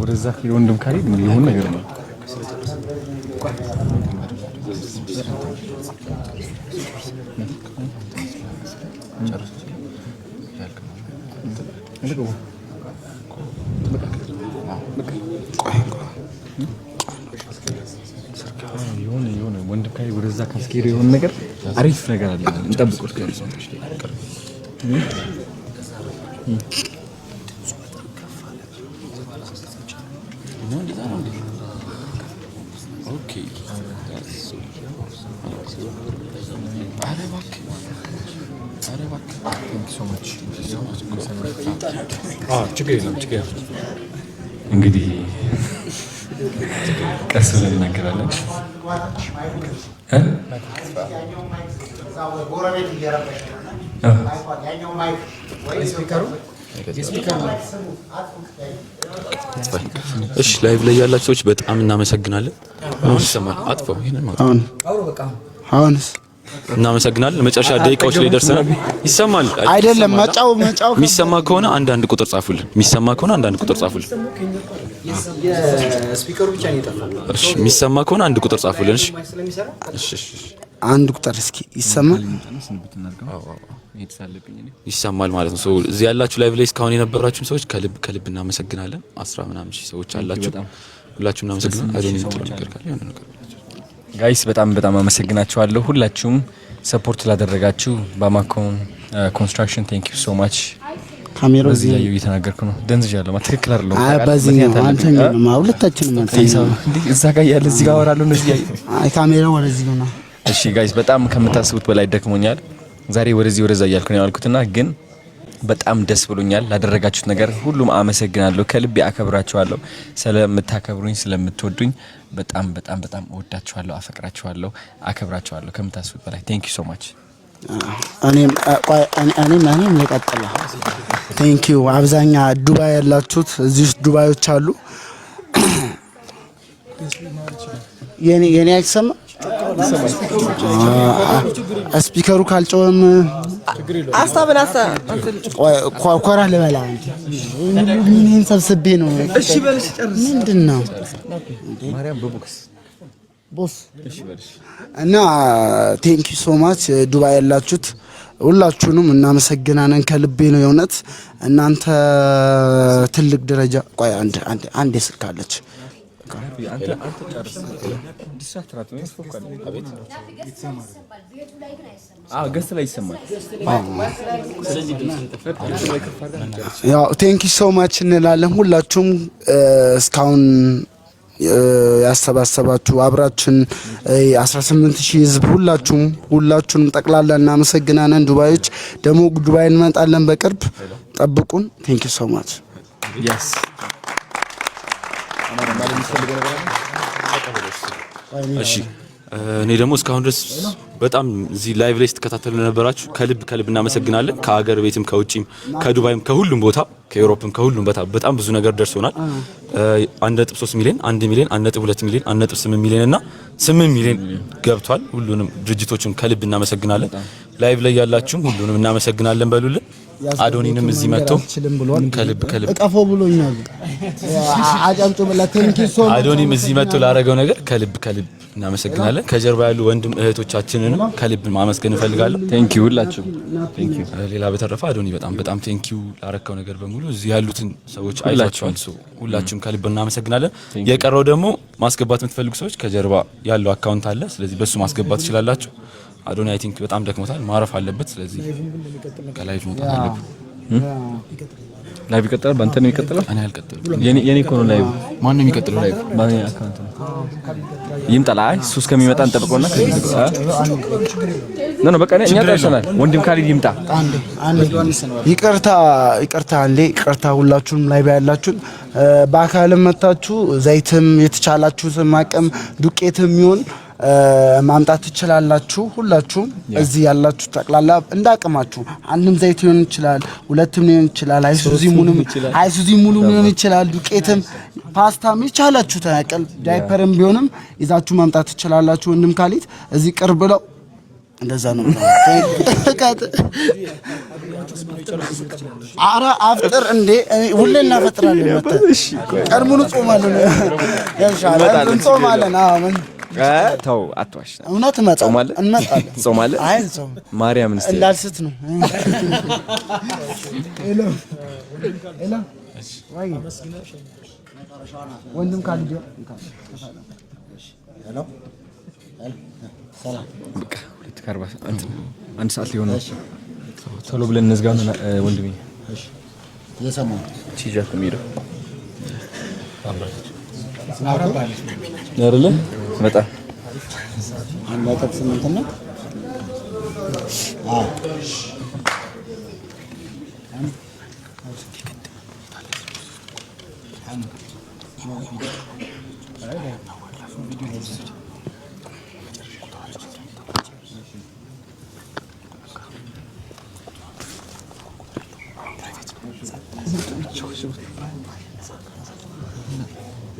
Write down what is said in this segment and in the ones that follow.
ወደዛ ወንድም ካሪድ ምን ይሆን ነገር ነው የሆነ ወንድም ካሪድ ወደዛ ካስኬድ የሆነ ነገር አሪፍ ነገር አለ እንጠብቀው እስከ Okay. That's so Thank you so much. ችግር እንግዲህ ቀስ ብለን እናገራለን እሺ ላይቭ ላይ ያላችሁ ሰዎች በጣም እናመሰግናለን ይሰማል አጥፋው ይሄንን ማለት አሁንስ እናመሰግናለን መጨረሻ ደቂቃዎች ላይ ደርሰናል ይሰማል አይደለም መጫው የሚሰማ ከሆነ አንድ ቁጥር ጻፉልን የሚሰማ ከሆነ አንድ ቁጥር ጻፉልን የስፒከሩ ብቻ ነው የጠፋው እሺ የሚሰማ ከሆነ አንድ ቁጥር ጻፉልን እሺ አንድ ቁጥር እስኪ ይሰማል ይሰማል ማለት ነው እዚህ ያላችሁ ላይቭ ላይ እስካሁን የነበራችሁ ሰዎች ከልብ እናመሰግናለን 10 ምናምን ሺህ ሰዎች አላችሁ ሁላችሁም እናመሰግናለን አይደለም ጥሩ ነገር ካለ ያን ነገር ጋይስ በጣም አመሰግናችኋለሁ ሁላችሁም ሰፖርት ላደረጋችሁ ባማኮን ኮንስትራክሽን ቴንክ ዩ ሶ ማች ካሜራው እዚህ ላይ እየተናገርኩ ነው ደንዝጃለሁ ማትክክል አይደለም በዚህኛው አንተኛው ሁለታችንም እንዴ እዛ ጋር ያለ እዚህ ጋር ወራለሁ እዚህ አይ ካሜራው ወደዚህ ነው እሺ ጋይስ በጣም ከምታስቡት በላይ ደክሞኛል ዛሬ ወደዛ እያልኩ ነው ያልኩትና ግን በጣም ደስ ብሎኛል ላደረጋችሁት ነገር ሁሉም አመሰግናለሁ ከልብ ያከብራችኋለሁ ስለምታከብሩኝ ስለምትወዱኝ በጣም እወዳችኋለሁ አፈቅራችኋለሁ አከብራችኋለሁ ከምታስቡት በላይ ቴንክ ዩ ሶ ማች እኔም ለቀጥላ ቴንክ ዩ አብዛኛ ዱባይ ያላችሁት እዚህ ዱባዮች አሉ የኔ አይሰማ ስፒከሩ ካልጮም አስተብላሳ ኮራ ለበላ ምን ሰብስቤ ነው እሺ በልሽ ጨርስ ምንድነው ማርያም በቦክስ ቦስ እሺ በልሽ እና ቴንክ ዩ ሶ ማች ዱባይ ያላችሁት ሁላችሁንም እናመሰግናለን ከልቤ ነው የእውነት እናንተ ትልቅ ደረጃ ቆይ አንድ ስልክ አለች አንተ ጨርስ ዲስትራክት ነው ስፎካል አቤት ገስት ላይ ይሰማል ስለዚህ ድምጽ ተፈጠረ ያው ቴንክ ዩ ሶ ማች እንላለን ሁላችሁም እስካሁን ያሰባሰባችሁ አብራችን 18000 ህዝብ ሁላችሁም ጠቅላላ እናመሰግናለን ዱባዮች ደሞ ዱባይ እንመጣለን በቅርብ ጠብቁን ቴንክ ዩ ሶ ማች yes እሺ እኔ ደግሞ እስካሁን ድረስ በጣም እዚህ ላይቭ ላይ ስትከታተሉ ነበራችሁ ከልብ እናመሰግናለን ከሀገር ቤትም ከውጪም ከዱባይም ከሁሉም ቦታ ከዩሮፕም ከሁሉም ቦታ በጣም ብዙ ነገር ደርሶናል 1.3 ሚሊዮን 1 ሚሊዮን 1.2 ሚሊዮን 1.8 ሚሊዮን እና 8 ሚሊዮን ገብቷል ሁሉንም ድርጅቶችን ከልብ እናመሰግናለን ላይቭ ላይ ያላችሁም ሁሉንም እናመሰግናለን በሉልን አዶኒንም እዚህ መጥቶ ከልብ ቀፎ ብሎኛል አጫምጡ ብላ ቴንክ ዩ ሶ አዶኒም እዚህ መጥቶ ላደረገው ነገር ከልብ እናመሰግናለን ከጀርባ ያሉ ወንድም እህቶቻችንንም ከልብ ማመስገን እንፈልጋለን ቴንክ ዩ ሁላችሁ ቴንክ ዩ ሌላ በተረፈ አዶኒ በጣም ቴንክ ዩ ላደረከው ነገር በሙሉ እዚህ ያሉትን ሰዎች አይዟችኋል ሁላችሁም ከልብ እናመሰግናለን የቀረው ደግሞ ማስገባት የምትፈልጉ ሰዎች ከጀርባ ያለው አካውንት አለ ስለዚህ በሱ ማስገባት ትችላላችሁ አዶኒ አይ ቲንክ በጣም ደክሞታል ማረፍ አለበት ስለዚህ ከላይቭ መውጣት አለበት ላይቭ ይቀጥላል ባንተ ነው ይቀጥላል እኔ አልቀጥልም የኔ እኮ ነው ላይቭ ማን ነው የሚቀጥለው ላይቭ ማን አካውንት ነው ይምጣላ ሱስ ከሚመጣ እንጠብቀውና ነው በቃ እኛ ደርሰናል ወንድም ካሊድ ይምጣ ይቅርታ ሁላችሁም ላይቭ ያላችሁን በአካልም መጣችሁ ዘይትም የተቻላችሁትን ማቀም ዱቄትም ይሁን ማምጣት ትችላላችሁ ሁላችሁም እዚህ ያላችሁ ጠቅላላ እንዳቀማችሁ አንድም ዘይት ሊሆን ይችላል ሁለትም ሊሆን ይችላል አይሱዚ ሙሉ ሊሆን ይችላል ዱቄትም ፓስታም ይቻላችሁ ታቀል ዳይፐርም ቢሆንም ይዛችሁ ማምጣት ትችላላችሁ ወንድም ካሊት እዚህ ቅርብ ነው እንደዛ ነው። ኧረ አፍጥር እንዴ ሁሌ እናፈጥራለን። እሺ ቀን ሙሉ ጾማለን። ያንሻል እንጾማለን። ምን ተው አትዋሽ። እውነት እንመጣለን። ጾማለን። አይ ጾም ማርያምን እስቲ እንዳልስት ነው። ሄሎ ወይ ወንድም ካልጆ ሄሎ ሰላም በቃ 2:40 አንድ ሰዓት ሊሆን ነው። ቶሎ ብለን እንዝጋውና ወንድሜ እሺ የሰማው ቺጃት የሚሄደው አይደለ? በጣም አንድ ወጣት ስምንት ነው።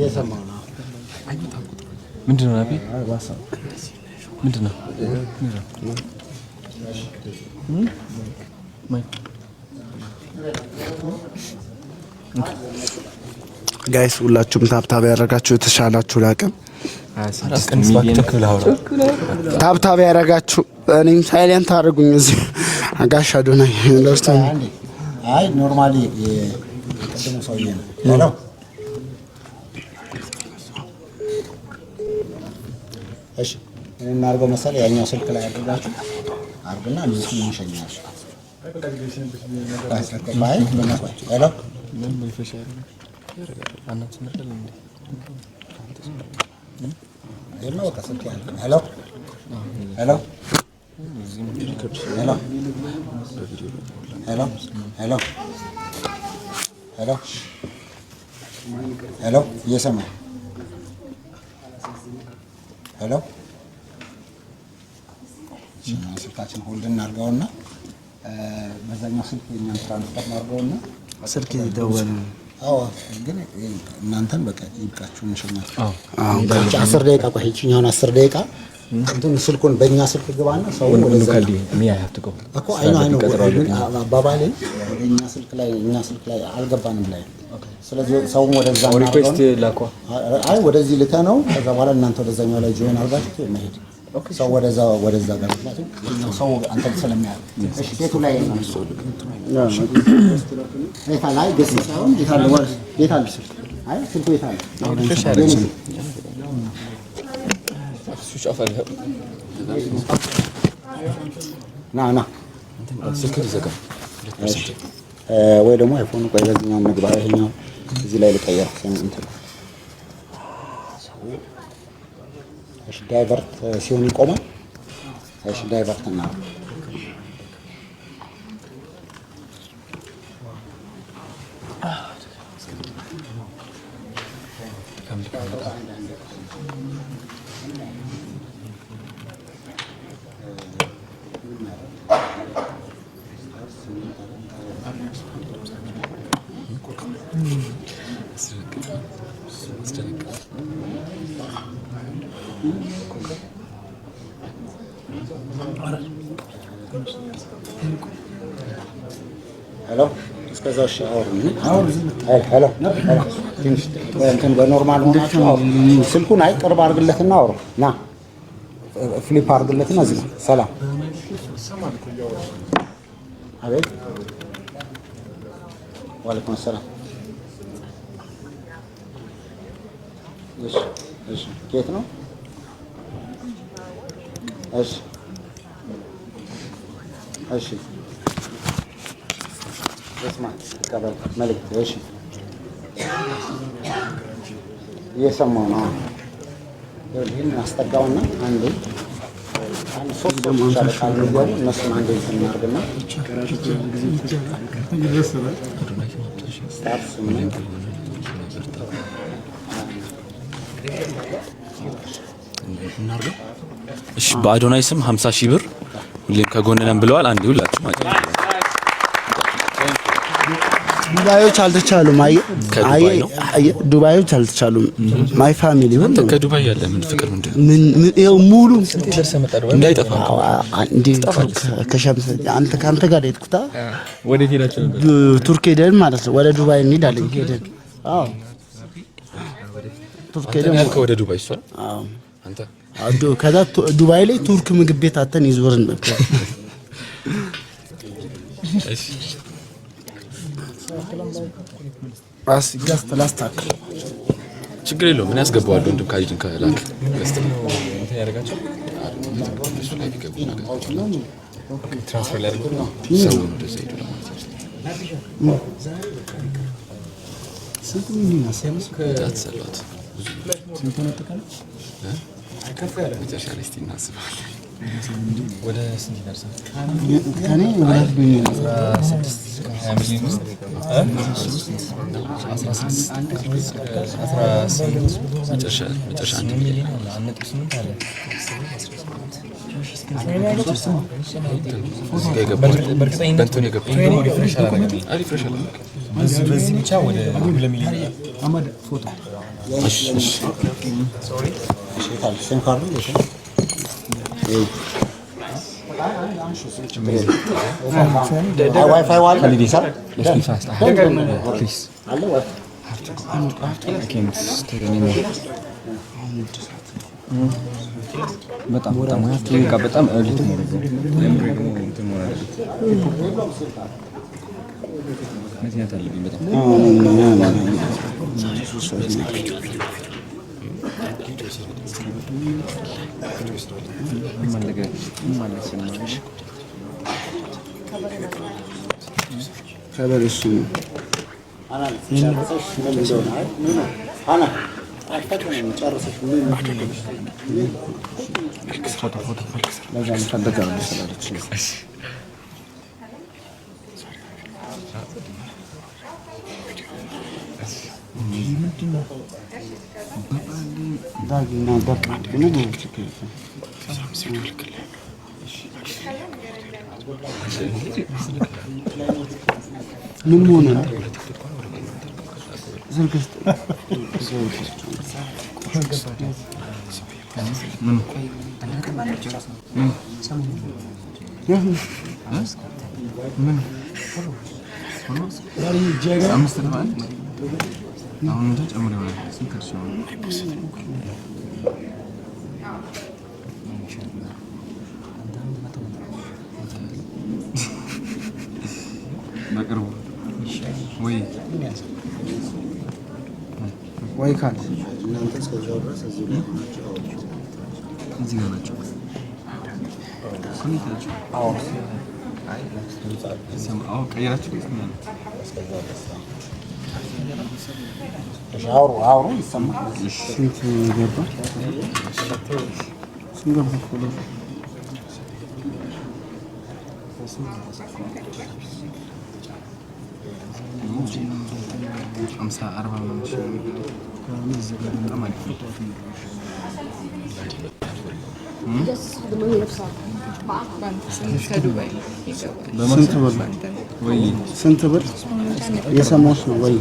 የሰማው ነው። ምንድነው ናቢ? ምንድነው? ጋይስ ሁላችሁም ታብታብ ያደረጋችሁ የተሻላችሁን አቅም ታብታብ ያደረጋችሁ እኔም ሳይለንት አድርጉኝ። እዚህ አጋሻ ዶናይ ለርስታ አይ ኖርማሊ የቀደሙ ሰውዬ ነው። ሄሎ እሺ እናርገው መሰለ ያኛው ስልክ ላይ አድርጋችሁ አርግና ልጅ ይሸኛል። ባይ በማቋጭ ሄሎ ምን በልፈሻ ያረጋል አናት ነፈል እንዴ ሄሎ ከሰጥ ያለ ሄሎ ሄሎ ሄሎ ሄሎ ሄሎ ሄሎ ሄሎ እየሰማ ሄሎ ስልካችን ሆልድ እናድርገውና በዛኛው ስልክ የኛን ትራንስፈር እናድርገውና ስልክ ይደወል። አዎ ግን እናንተን በቃ ይብቃችሁ እንሽማችሁ። አዎ 10 ደቂቃ ቆይ ይችኛውን 10 ደቂቃ እንትን ስልኩን በእኛ ስልክ ግባና ሰው ወደዛ እኮ አይኖ አባባሌ ወደኛ ስልክ ላይ እኛ ስልክ ላይ አልገባንም ላይ ስለዚህ ሰው ወደዛ ነው ሪኩዌስት ላኳ አይ ወደዚህ ልከ ነው። ከዛ በኋላ እናንተ ወደዛኛው ላይ ጆይን አድርጋችሁ መሄድ ሰው ወደዛ ጋር ማለት ነው። ሰው አንተ ስለሚያውቅ እሺ ቤቱ ላይ ነው ቤታ ላይ ገስ ሳይሆን ቤታ ላይ ስልክ አይ ስልኩ ቤታ ላይ ና ስልክ ይዘጋ ወይ ደግሞ አይፎን ቆይ በዚህኛው እንግባ። ይሄኛው እዚህ ላይ ልቀየር እንትን እሺ ዳይቨርት ሲሆን ይቆማል። እሺ ዳይቨርት እና ሄሎ እስከዛው ሄሎ እንትን በኖርማል ሆናችሁ ስልኩን አይ ቅርብ አድርግለትና አውሩ ና ፍሊፕ አድርግለትና እዚህ ሰላም አቤት ወአለይኩም ሰላም እሺ ከየት ነው? እሺ እሺ እስማ ተቀበል መልእክት እሺ እየሰማሁ ነው። ይሄን አስጠጋውና አንዴ ሶስት ደግሞ ሻለቃል ነው እነሱን አንዴ እናርግና እሺ በአዶናይ ስም 50,000 ብር ሁሌም ከጎንነን ብለዋል። አንዴ ሁላችሁ ማለት ነው ዱባዮች አልተቻሉም። አይ ዱባዮች አልተቻሉም። ማይ ፋሚሊ ሁሉ ከዱባይ ያለ ምን ፍቅር ምንድነው? ይኸው ሙሉ እንዳይጠፋ እንዴ ከሸምስ አንተ ጋር ሄድኩታ። ወዴት ሄዳችሁ ነበር? ቱርክ ሄደን ማለት ነው። ወደ ዱባይ እንሄዳለን ሄደን። አዎ ቱርክ ሄደን ወደ ዱባይ እሷ። አዎ አንተ ከዛ ዱባይ ላይ ቱርክ ምግብ ቤት አተን ይዞርን ነበር። እሺ ጋስት ላስታክል ችግር የለውም። ምን ያስገባዋል ወንድም ካይድን ከላክ ጋስት ነው እንትን ያደርጋቸው እሱ ላይ ቢገቡ ነገር ትራንስፈር ላይ አድርጎ ሰው ነው ደስ ይላል ማለት ነው። ስንት ሚሊዮን አሰምስ ታትሰሏት ስንት ነው ተቀለ መጨረሻ ላይ እስቲ እናስባለን። ወደ ስንት ይደርሳል? ከኔ ወደ ቢሊዮን 16 ሚሊዮን ውስጥ 16 መጨረሻ 1 ሚሊዮን አለ። በእርግጠኝነት ሪፍሬሽ አላደረገም። በዚህ ብቻ ወደ 2 ሚሊዮን አማድ ፎቶ ዋይፋይ ዋለ በጣም በጣም ምን ሆነ ነው ዝርግስት በቅርቡ ወይ ካል እናንተ እስከዛው ድረስ እዚህ ነው እዚህ ጋር ናቸው። ቀየራችሁ አውሩ ይሰማል። ስንት ገባ? ስንት ገባ? 40 ነው ስንት ብር የሰማሁሽ ነው ወይ?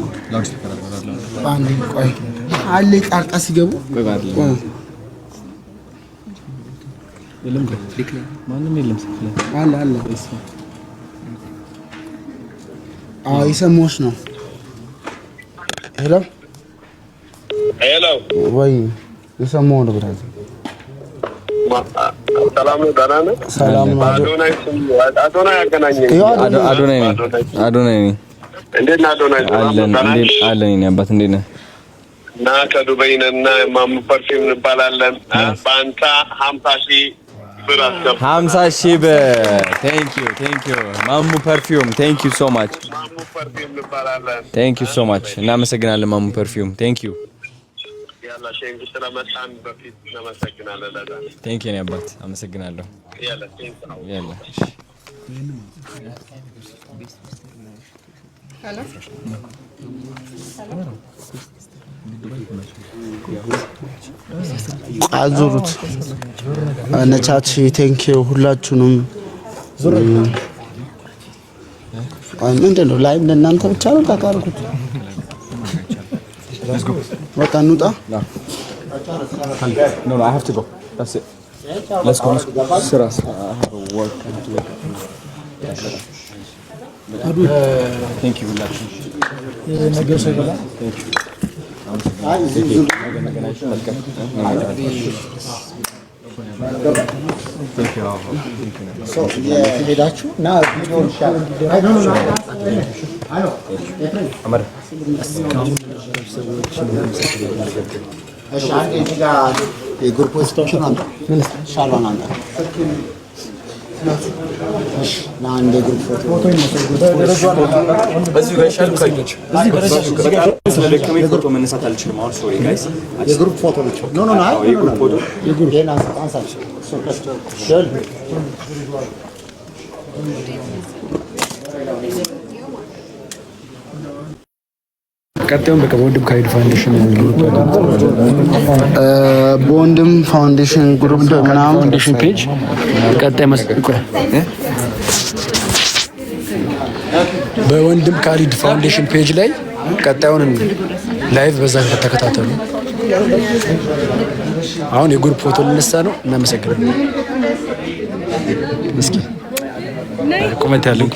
አንዴ ቆይ አለ ቃርጣ ሲገቡ የለም ማንም የለም አለ የሰማሁሽ ነው። ሄሎ ወይ የሰማሁ ነው ብራዘር። ሰላም ነው? ደህና ነህ? ሰላም ነው። አዶናይ ያገናኘኝ። አዶናይ ነኝ። እንዴት ነህ አዶናይ? አለን አባት እንዴት ነህ? እና ከዱባይ ነን እና ማሙ ፐርፊውም እንባላለን። በአንተ 50,000 ብር አስገባ። 50,000 ብር። ቴንክ ዩ ማሙ ፐርፊውም ቴንክ ዩ ሶ ማች። ማሙ ፐርፊውም እንባላለን። ቴንክ ዩ ሶ ማች። እናመሰግናለን ማሙ ፐርፊውም ቴንክ ዩ። ያላ ሼንግ ስለመጣን በፊት እናመሰግናለን። ለዛ ቴንክ ዩ አባት አመሰግናለሁ። ያላ ቴንክ ነው። ያላ አዙሩት ነቻች ቴንክ ዩ ሁላችሁንም አይ ምንድነው ላይም ለእናንተ ብቻ ነው ታታርኩት በቃ እንውጣ No, I have to go. That's it. Let's go. Sir, I have a work. I have to work. Thank you. ሄዳችሁ እና ቪዲዮ እሺ አንዴ እዚህ ጋር የግሩፕ ፖስቶችን አንተ ሻሏን አንተ እሺ ና አንዴ ግሩፕ ፎቶ በዚህ ጋር ይሻል ካይች እዚህ ጋር ስለደከመኝ ፎቶ መነሳት አልችልም አሁን ሶሪ ጋይስ የግሩፕ ፎቶ ብቻ ኖ የግሩፕ ፎቶ የግሩፕ ዴና አንሳች ሸል ቀጣዩን በቃ በወንድም ካይድ ፋውንዴሽን በወንድም ፋውንዴሽን ግሩፕ ምናምን ፋውንዴሽን ፔጅ ቀጣይ በወንድም ካሊድ ፋውንዴሽን ፔጅ ላይ ቀጣዩን ላይቭ በዛ ተከታተሉ። አሁን የግሩፕ ፎቶ ልነሳ ነው። እናመሰግናለን። እስኪ ኮሜንት ያለን